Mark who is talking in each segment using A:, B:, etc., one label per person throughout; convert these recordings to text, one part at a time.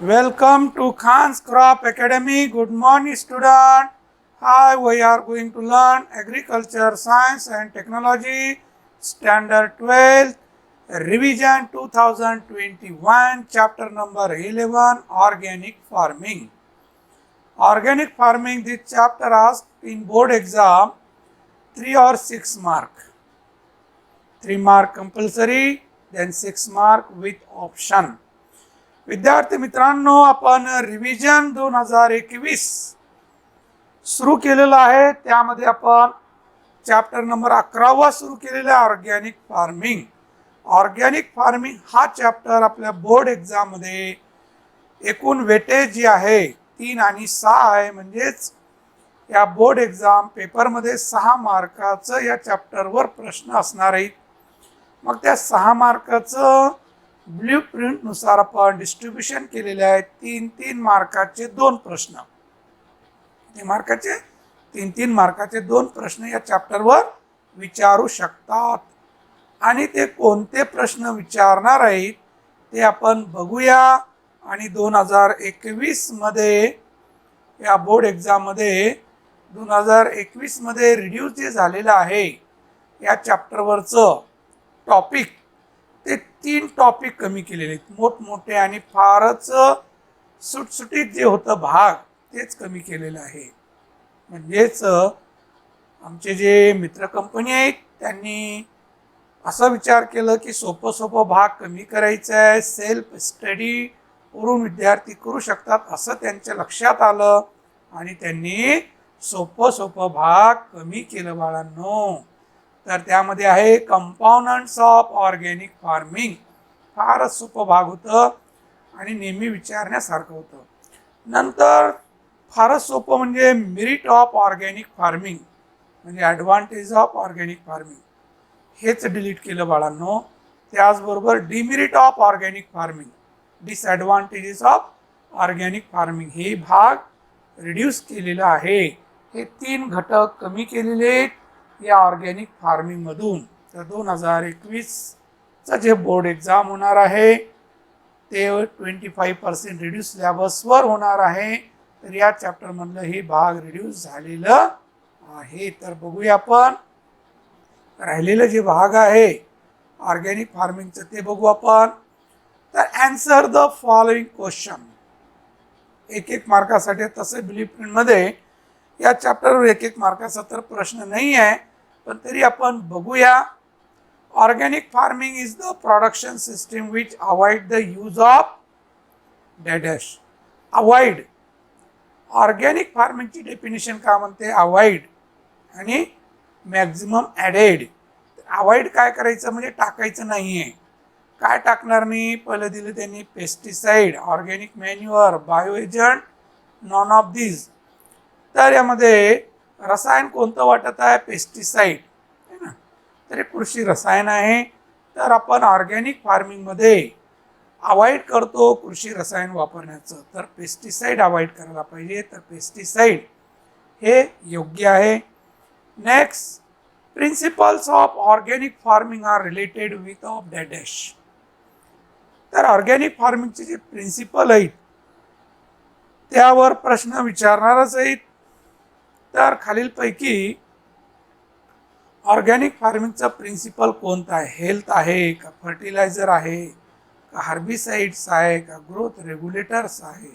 A: Welcome to Khan's Crop Academy. Good morning, student. Hi, we are going to learn Agriculture, Science and Technology, Standard 12, Revision 2021, Chapter number 11, Organic Farming. Organic Farming, this chapter asked in board exam 3 or 6 mark. 3 mark compulsory, then 6 mark with option. विद्यार्थी मित्रांनो, आपण revision 2021 सुरू केलेला आहे. त्यामध्ये आपण chapter number 11 सुरू केलेला आहे, ऑर्गॅनिक फार्मिंग. ऑर्गॅनिक फार्मिंग हा चॅप्टर आपल्या बोर्ड एक्झाम मध्ये एकूण वेटेज जी आहे 3 आणि 6 आहे. म्हणजेच या बोर्ड एक्झाम पेपर मध्ये 6 मार्काचं या चॅप्टरवर प्रश्न असणार आहेत. मग त्या 6 मार्काचं ब्ल्यू प्रिंट नुसार आपण डिस्ट्रीब्युशन केलेले आहे. 3-3 मार्काचे 2 प्रश्न, 3 मार्काचे 2 प्रश्न या चॅप्टरवर विचारू शकतात. आणि ते कोणते प्रश्न विचारणार आहेत ते आपण बघूया. आणि 2021 मध्ये या बोर्ड एक्झाम मध्ये 2021 मध्ये रिड्यूस जे झालेलं आहे या चॅप्टरवरचं टॉपिक, ते 3 टॉपिक कमी केलेले आहेत. मोठमोठे आणि फारच सुटसुटीत जे होतं भाग तेच कमी केलेलं आहे. म्हणजेच आमचे जे मित्र कंपनी आहेत त्यांनी असा विचार केलं की सोपं भाग कमी करायचा आहे, सेल्फ स्टडी वरून विद्यार्थी करू शकतात असं त्यांच्या लक्षात आलं आणि त्यांनी सोपं भाग कमी केलं बाळांनो. तर त्यामध्ये आहे कंपोनंट्स ऑफ ऑर्गॅनिक फार्मिंग. फारच सोपं भाग होतं आणि नेहमी विचारण्यासारखं होतं. नंतर फारच सोपं म्हणजे मेरिट ऑफ ऑर्गॅनिक फार्मिंग, म्हणजे ॲडव्हान्टेज ऑफ ऑर्गॅनिक फार्मिंग, हेच डिलीट केलं बाळांनो. त्याचबरोबर demerit of organic farming, disadvantages of organic farming, हे भाग रिड्यूस केलेला आहे. हे 3 घटक कमी केलेले या ऑर्गॅनिक फार्मिंग मधून. तर 2021चं जे बोर्ड एक्झाम होणार आहे ते 25% रिड्यूस सिलेबसवर होणार आहे. तर या चॅप्टर मधलं हे भाग रिड्यूस झालेलं आहे. तर बघूया आपण राहिलेलं जे भाग आहे ऑर्गॅनिक फार्मिंगचं ते बघू आपण. तर अँसर द फॉलोइंग क्वेश्चन. 1-1 मार्कासाठी. तसे ब्ल्यू प्रिंट मध्ये या चॅप्टरवर 1-1 मार्काचा तर प्रश्न नाही आहे, पण तरी आपण बघूया. Organic farming is the production system which avoid the use of dash. Avoid, organic फार्मिंगची डेफिनेशन काय म्हणते? अवॉइड आणि मॅक्झिमम ॲडेड. अवॉइड काय करायचं म्हणजे टाकायचं नाही आहे. काय टाकणार नाही? पहिलं दिलं त्यांनी pesticide, organic manure, bio agent, none of this. तर यामध्ये रसायन कोणतं वाटत आहे? पेस्टिसाइड है ना. तर हे कृषी रसायन आहे. तर आपण ऑर्गॅनिक फार्मिंगमध्ये अवॉइड करतो कृषी रसायन वापरण्याचं, तर पेस्टिसाइड अवॉइड करायला पाहिजे. तर पेस्टिसाइड हे योग्य आहे. Next, principles of organic farming are related with of dash. तर ऑर्गॅनिक फार्मिंगचे जे प्रिन्सिपल आहेत त्यावर प्रश्न विचारणारच आहेत. तर खालीलपैकी ऑर्गॅनिक फार्मिंगचा प्रिन्सिपल कोणता आहे? हेल्थ आहे का, फर्टिलायझर आहे का, हर्बिसाइड्स आहे का, ग्रोथ रेग्युलेटर्स आहे?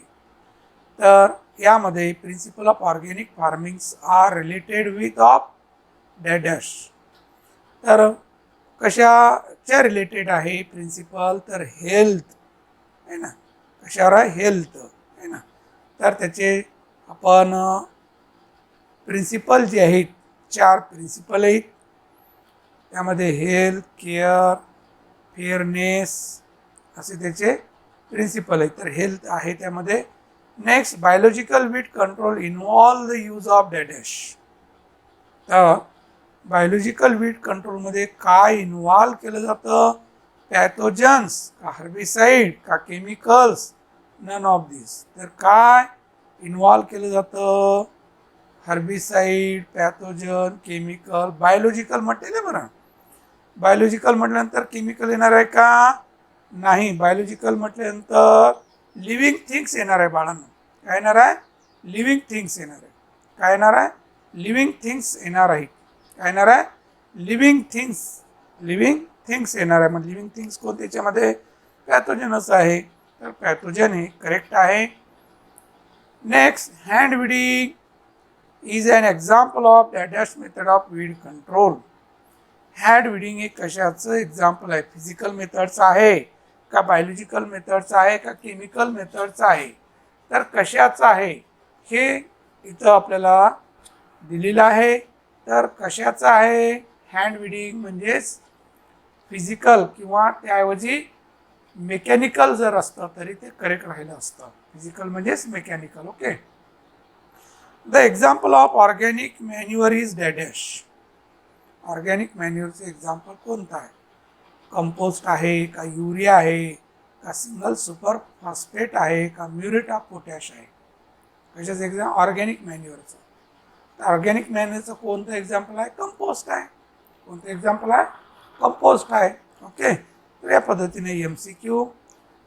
A: तर यामध्ये principal of organic farmings are related with of dash. तर कशाच्या रिलेटेड आहे प्रिन्सिपल? तर हेल्थ आहे ना. कशावर आहे? हेल्थ आहे ना. तर त्याचे आपण प्रिन्सिपल जे आहेत 4 प्रिन्सिपल आहेत. त्यामध्ये हेल्थ, केअर, फेअरनेस असे त्याचे प्रिन्सिपल आहेत. तर हेल्थ आहे त्यामध्ये. Next, biological wheat control involve the use of dash. तर बायोलॉजिकल वीट कंट्रोलमध्ये काय इन्व्हॉल्व केलं जातं? पॅथोजन्स का, हर्बिसाइड का, केमिकल्स, नन ऑफ दिस. तर काय इन्व्हॉल्व केलं जातं? Herbicide, pathogen, chemical. बायोलॉजिकल म्हटलेलं बरं. बायोलॉजिकल म्हटल्यानंतर केमिकल येणार आहे का? नाही. बायोलॉजिकल म्हटल्यानंतर लिव्हिंग थिंग्स येणार आहे बाळांनो. काय येणार आहे? लिव्हिंग थिंग्स येणार आहे. काय येणार आहे? लिव्हिंग थिंग्स येणार आहे. काय येणार आहे? Living things. लिव्हिंग थिंग्स येणार आहे. मग लिव्हिंग थिंग्स कोणते? त्याच्यामध्ये पॅथोजनस आहे, तर पॅथोजन हे करेक्ट आहे. Next, hand weeding is an example of dash method of weed control. Hand weeding हे कशाचं एक्झाम्पल आहे? फिजिकल मेथडचं आहे का बायोलॉजिकल मेथडचं आहे का केमिकल मेथडचं आहे? तर कशाचं आहे हे इथं आपल्याला दिलेलं आहे. तर कशाचं आहे? हँड विडिंग म्हणजेच फिजिकल किंवा त्याऐवजी मेकॅनिकल जर असतं तरी ते करेक्ट राहिलं असतं. फिजिकल म्हणजेच mechanical. Okay. The example of organic manure is dash. Organic मॅन्युअरचं एक्झाम्पल कोणतं आहे? कंपोस्ट आहे का युरिया आहे का सिंगल सुपर फॉस्फेट आहे का म्युरेट ऑफ पोटॅश आहे? कशाचं एक्झाम? ऑर्गॅनिक मॅन्युअरचं. तर ऑर्गॅनिक मॅन्युअरचं कोणतं एक्झाम्पल आहे? कंपोस्ट आहे. कोणतं एक्झाम्पल आहे? कंपोस्ट आहे. ओके. तर या पद्धतीने MCQ.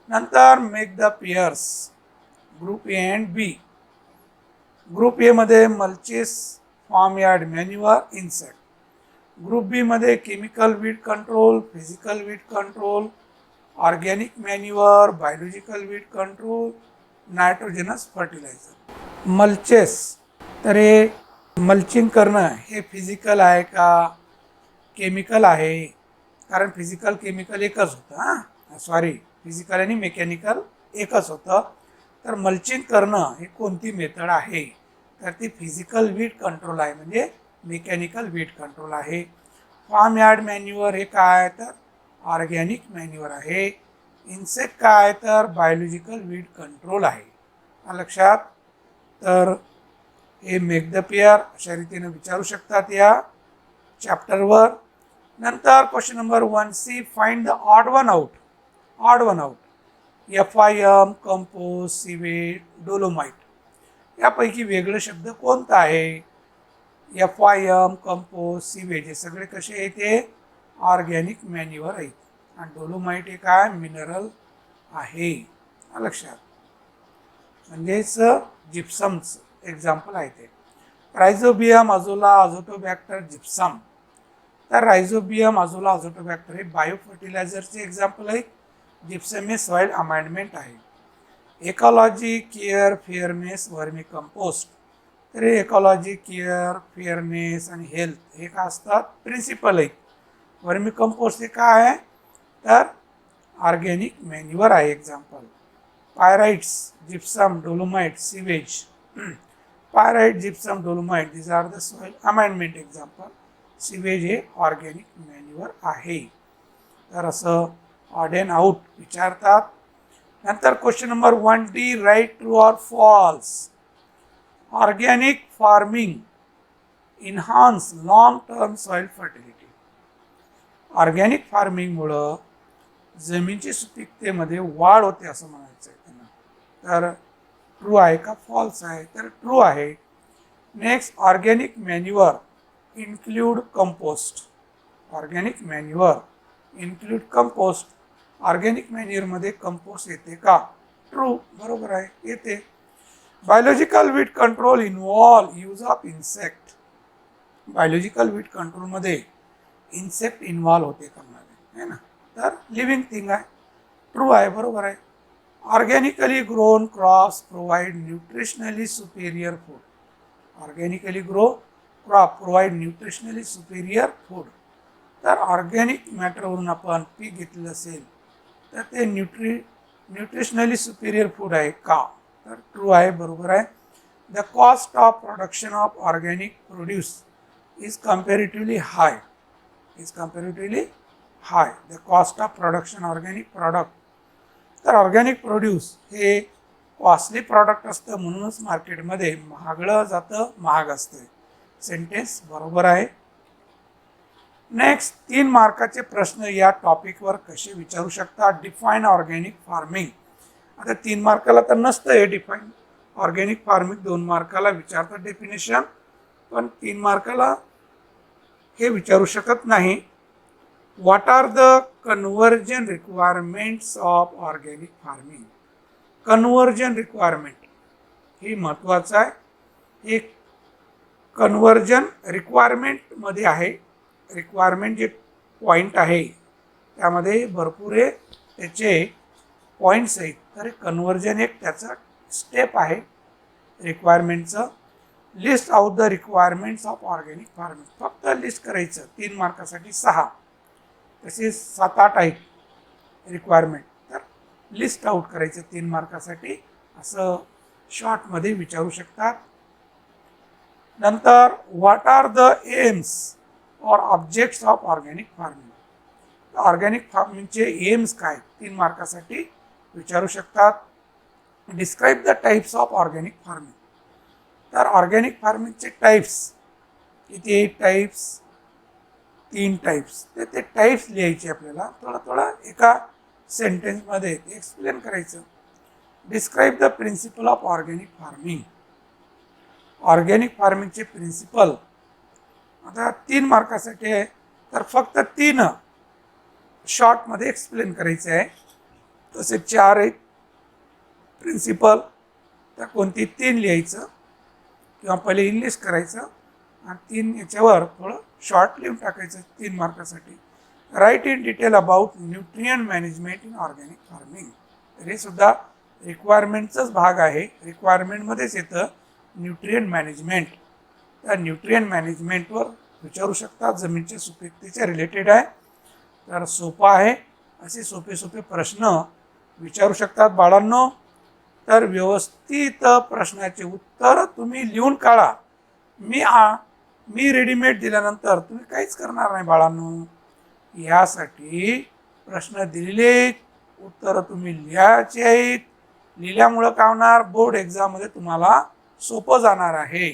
A: नंतर make the pairs. Group A and B. Group A मध्ये mulches, farm yard manure, insect. Group B मध्ये chemical weed control, physical weed control, organic manure, biological weed control, nitrogenous fertiliser. Mulches, तर हे mulching करणं हे physical आहे का chemical आहे? कारण फिजिकल केमिकल एकच होतं. सॉरी, फिजिकल आणि मेकॅनिकल एकच होतं. तर मल्चिंग करणं हे कोणती मेथड आहे? तर ती फिजिकल वीड कंट्रोल आहे, म्हणजे मेकॅनिकल वीड कंट्रोल आहे. फार्म यार्ड मॅन्युअर हे काय? तर ऑर्गॅनिक मॅन्युअर आहे. इन्सेक्ट काय? तर बायोलॉजिकल वीड कंट्रोल आहे. लक्षात. तर हे मेक द पेअर अशा रीतीने विचारू शकतात या चॅप्टरवर. नंतर question number 1C, find the odd one out. Odd one out. FIM, compost, sewage, dolomite. यापैकी वेगळं शब्द कोणता आहे? FIM, कंपोस्ट, सिवेज हे सगळे कसे आहेत? ते ऑर्गॅनिक मॅन्युअर आहेत. आणि डोलोमाइट हे काय? मिनरल आहे. लक्षात. म्हणजेच जिप्समचं एक्झाम्पल आहे ते. Rhizobium, azolla, azotobacter, gypsum. तर रायझोबियम, अझोला, अझोटोबॅक्टर हे बायो फर्टिलायझरचे एक्झाम्पल आहेत. जिप्सम हे सॉइल अमाइंडमेंट आहे. Ecology, care, fairness, vermicompost. तर हे इकॉलॉजी, केअर, फेअरनेस आणि हेल्थ हे काय असतात? प्रिन्सिपल आहेत. वर्मी कंपोस्ट हे काय आहे? तर ऑर्गॅनिक मॅन्युअर आहे example. Pyrites, gypsum, dolomite, sewage. Pyrite, gypsum, dolomite this are the soil amendment example. Sewage हे ऑर्गॅनिक मॅन्युअर आहे. तर असं ऑड अँड आउट विचारतात. नंतर question number 1D, right true or false. Organic farming enhance long term soil fertility. Organic फार्मिंगमुळं जमिनीची सुपीकतेमध्ये वाढ होते असं म्हणायचं आहे त्यांना. तर ट्रू आहे का फॉल्स आहे? तर ट्रू आहे. Next, organic manure include compost. Organic manure include compost. Organic मॅन्युअरमध्ये कंपोस्ट येते का? ट्रू, बरोबर आहे, येते. Biological weed control involve use of insect. Biological weed कंट्रोलमध्ये इन्सेक्ट इन्व्हॉल्व होते करणारे है ना. तर लिव्हिंग थिंग आहे. ट्रू आहे, बरोबर आहे. Organically grown crops provide nutritionally superior food. Organically grow crop provide nutritionally superior food. तर ऑर्गॅनिक मॅटरवरून आपण पीक घेतलेलं असेल तर ते न्यूट्रिशनली सुपेरियर फूड आहे का? तर ट्रू आहे, बरोबर आहे. The cost of production of organic produce is comparatively high. Is comparatively high. The cost of production organic product. तर ऑर्गॅनिक प्रोड्यूस हे कॉस्टली प्रॉडक्ट असतं, म्हणूनच मार्केटमध्ये महागडं जातं, महाग असतं. सेंटेन्स बरोबर आहे. नेक्स्ट, 3 मार्काचे प्रश्न या टॉपिकवर कसे विचारू शकतात? Define organic farming. आता 3 मार्काला तर नसतं हे डिफाईन ऑर्गॅनिक फार्मिंग. 2 मार्काला विचारतात डेफिनेशन, पण 3 मार्काला हे विचारू शकत नाही. What are the conversion requirements of organic farming. Conversion requirement ही महत्त्वाचं आहे. एक कन्वर्जन रिक्वायरमेंटमध्ये आहे. रिक्वायरमेंट जे पॉईंट आहे त्यामध्ये भरपूर त्याचे पॉईंट्स आहेत. तर कन्वर्जन एक त्याचा स्टेप आहे रिक्वायरमेंटचं. List out the requirements of organic farming. फक्त लिस्ट करायचं 3 मार्कासाठी 6, तसेच 7-8 आहेत रिक्वायरमेंट. तर लिस्ट आउट करायचं 3 मार्कासाठी, असं शॉर्टमध्ये विचारू शकतात. नंतर व्हॉट आर द एम्स और objects of organic farming. Organic फार्मिंगचे एम्स काय 3 मार्कासाठी विचारू शकतात. Describe the types of organic farming. तर ऑर्गॅनिक फार्मिंगचे टाईप्स किती टाईप्स, 3 टाईप्स. ते टाईप्स लिहायचे आपल्याला थोडं एका सेंटेन्समध्ये एक्सप्लेन करायचं. Describe the principal of organic farming. Organic फार्मिंगचे प्रिन्सिपल आता 3 मार्कासाठी आहे, तर फक्त 3 शॉर्टमध्ये एक्सप्लेन करायचे आहे. तसे 4 आहेत प्रिन्सिपल, तर कोणती 3 लिहायचं किंवा पहिले इंग्लिश करायचं आणि 3 याच्यावर थोडं शॉर्ट लिहून टाकायचं 3 मार्कासाठी. Right in detail about nutrient management in organic farming. तर हे सुद्धा रिक्वायरमेंटचाच भाग आहे. रिक्वायरमेंटमध्येच येतं न्यूट्रिएंट मॅनेजमेंट. त्या न्यूट्रिएंट मॅनेजमेंटवर विचारू शकतात, जमिनीच्या सुपीकतेच्या रिलेटेड आहे. तर सोपं आहे, असे सोपे प्रश्न विचारू शकतात बाळांनो. तर व्यवस्थित प्रश्नाचे उत्तर तुम्ही लिहून काढा. मी रेडीमेड दिल्यानंतर तुम्ही काहीच करणार नाही बाळांनो. यासाठी प्रश्न दिलेले, उत्तरं तुम्ही लिहायचे आहेत. लिहिल्यामुळं काय होणार, बोर्ड एक्झाममध्ये तुम्हाला सोपं जाणार आहे.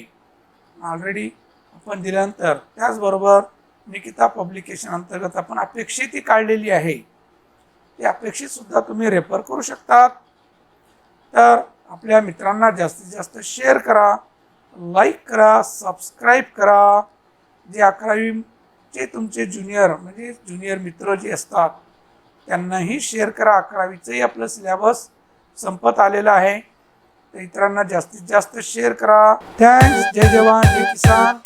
A: ऑलरेडी आपण दिल्यानंतर त्याचबरोबर निकिता पब्लिकेशन अंतर्गत आपण अपेक्षित काढलेली आहे. ते अपेक्षित सुद्धा तुम्ही रेफर करू शकतात. तर आपल्या मित्रांना जास्तीत जास्त शेअर करा, लाईक करा, सबस्क्राईब करा. जे 11वीचे तुमचे ज्युनियर मित्र जे असतात त्यांनाही शेअर करा. 11वीचंही आपलं सिलेबस संपत आलेलं आहे, तर इतरांना जास्तीत जास्त शेअर करा. थँक्स. जय जवान जय किसान.